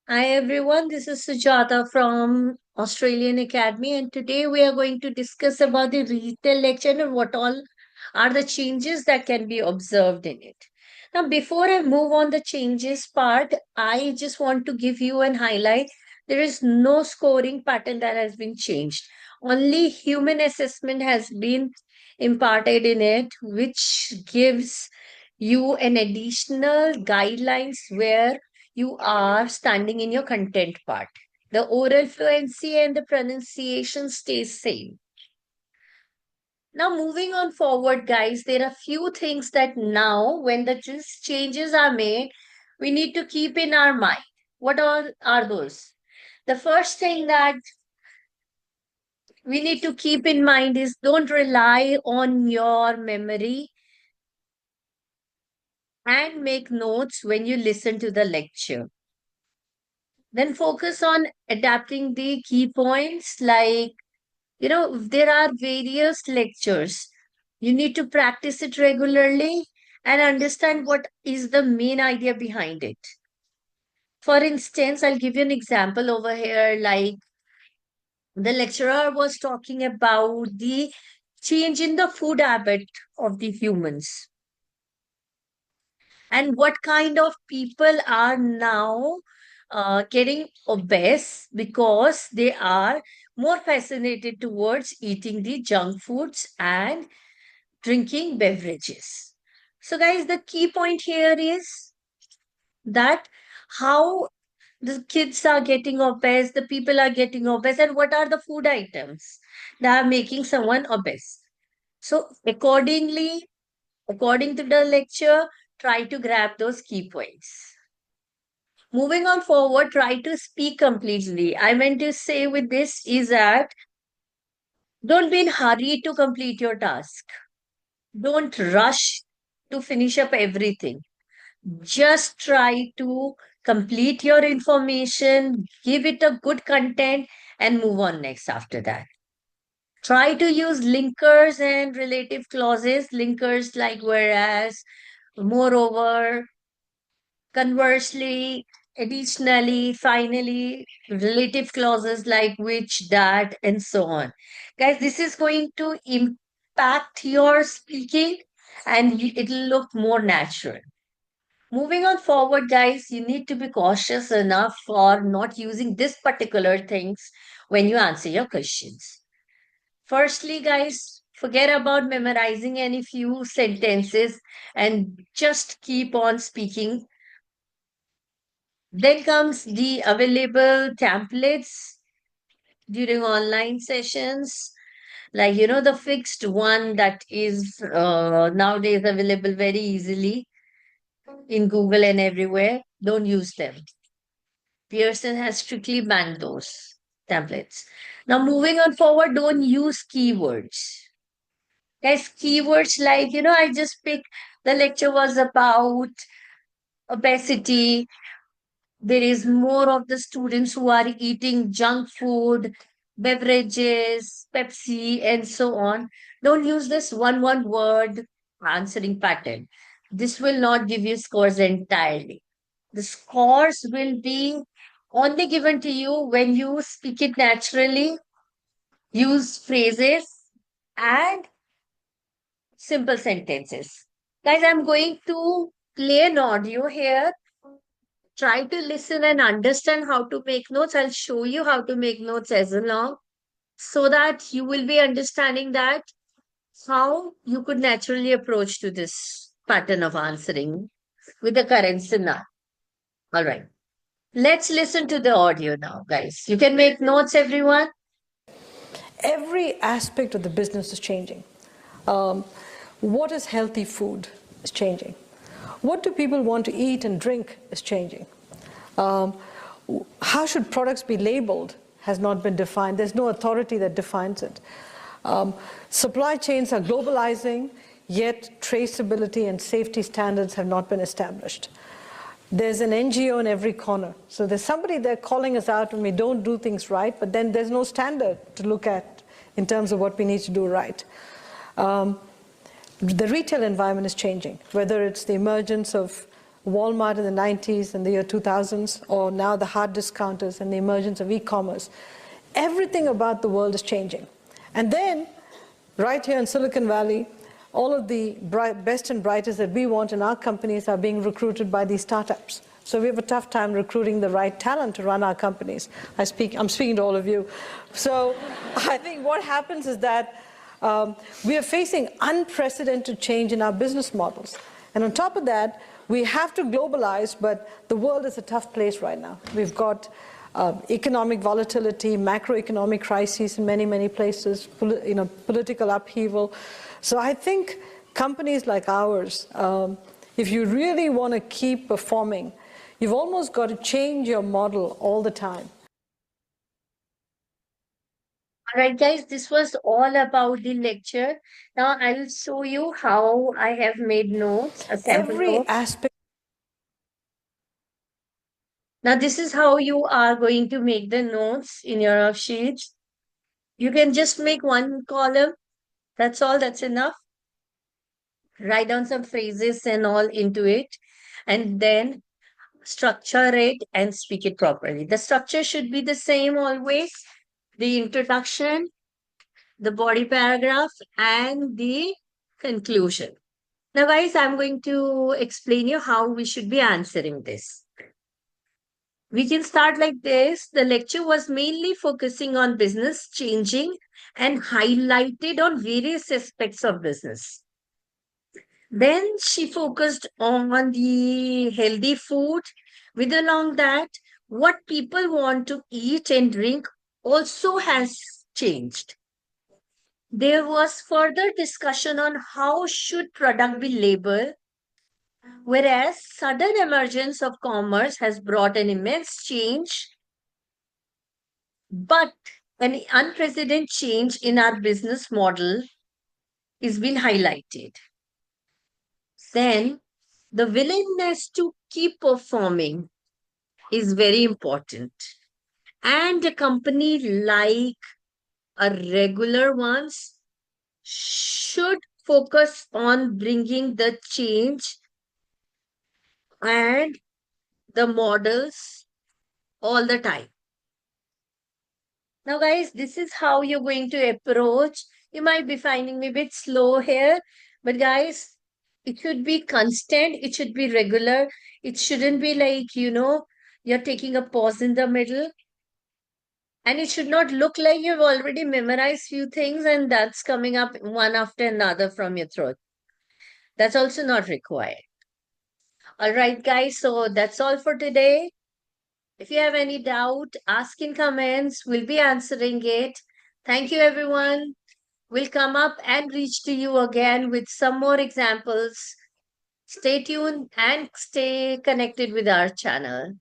Hi everyone, this is Sujata from Australian Academy, and today we are going to discuss about the retail lecture and what all are the changes that can be observed in it. Now, before I move on the changes part, I just want to give you an highlight. There is no scoring pattern that has been changed. Only human assessment has been imparted in it, which gives you an additional guidelines where you are standing in your content part. The oral fluency and the pronunciation stays same. Now, moving on forward, guys, there are few things that now, when the changes are made, we need to keep in our mind. What are those? The first thing that we need to keep in mind is don't rely on your memory and make notes when you listen to the lecture. Then focus on adapting the key points like there are various lectures. You need to practice it regularly and understand what is the main idea behind it. For instance, I'll give you an example over here. Like the lecturer was talking about the change in the food habit of the humans and what kind of people are now getting obese because they are more fascinated towards eating the junk foods and drinking beverages. So, guys, the key point here is that how the kids are getting obese, the people are getting obese, and what are the food items that are making someone obese. So, according to the lecture, try to grab those key points. Moving on forward, try to speak completely. I meant to say with this is that don't be in hurry to complete your task. Don't rush to finish up everything. Just try to complete your information, give it a good content, and move on next after that. Try to use linkers and relative clauses, linkers like whereas, moreover, conversely, additionally, finally, relative clauses like which, that, and so on. Guys, this is going to impact your speaking and it'll look more natural. Moving on forward, guys, you need to be cautious enough for not using this particular things when you answer your questions. Firstly, guys, forget about memorizing any few sentences and just keep on speaking. Then comes the available templates during online sessions, like the fixed one that is nowadays available very easily in Google and everywhere. Don't use them. Pearson has strictly banned those templates. Now, moving on forward, don't use keywords. Guys, keywords like, I just picked the lecture was about obesity. There is more of the students who are eating junk food, beverages, Pepsi, and so on. Don't use this one word answering pattern. This will not give you scores entirely. The scores will be only given to you when you speak it naturally, use phrases, and simple sentences. Guys, I'm going to play an audio here. Try to listen and understand how to make notes. I'll show you how to make notes as along so that you will be understanding that how you could naturally approach to this pattern of answering with the current scenario. All right. Let's listen to the audio now, guys. You can make notes, everyone. Every aspect of the business is changing. What is healthy food is changing. What do people want to eat and drink is changing. How should products be labeled has not been defined. There's no authority that defines it. Supply chains are globalizing, yet traceability and safety standards have not been established. There's an NGO in every corner. So there's somebody there calling us out when we don't do things right, but then there's no standard to look at in terms of what we need to do right. The retail environment is changing, whether it's the emergence of Walmart in the 90s and the year 2000s, or now the hard discounters and the emergence of e-commerce. Everything about the world is changing. And then, right here in Silicon Valley, all of the best and brightest that we want in our companies are being recruited by these startups. So we have a tough time recruiting the right talent to run our companies. I'm speaking to all of you. So I think what happens is that we are facing unprecedented change in our business models. And on top of that, we have to globalize, but the world is a tough place right now. We've got economic volatility, macroeconomic crises in many, many places, political upheaval. So I think companies like ours, if you really want to keep performing, you've almost got to change your model all the time. All right, guys, this was all about the lecture. Now I'll show you how I have made notes, a sample Every notes. aspect. Now this is how you are going to make the notes in your sheets. You can just make one column. That's all, that's enough. Write down some phrases and all into it, and then structure it and speak it properly. The structure should be the same always. The introduction, the body paragraph, and the conclusion. Now, guys, I'm going to explain you how we should be answering this. We can start like this. The lecture was mainly focusing on business changing and highlighted on various aspects of business. Then she focused on the healthy food. With along that, what people want to eat and drink also has changed. There was further discussion on how should product be labeled, whereas sudden emergence of commerce has brought an immense change, but an unprecedented change in our business model is being highlighted. Then the willingness to keep performing is very important. And a company like a regular ones should focus on bringing the change and the models all the time. Now, guys, this is how you're going to approach. You might be finding me a bit slow here, but guys, it should be constant, it should be regular. It shouldn't be like, you're taking a pause in the middle. And it should not look like you've already memorized few things and that's coming up one after another from your throat. That's also not required. All right, guys. So that's all for today. If you have any doubt, ask in comments. We'll be answering it. Thank you, everyone. We'll come up and reach to you again with some more examples. Stay tuned and stay connected with our channel.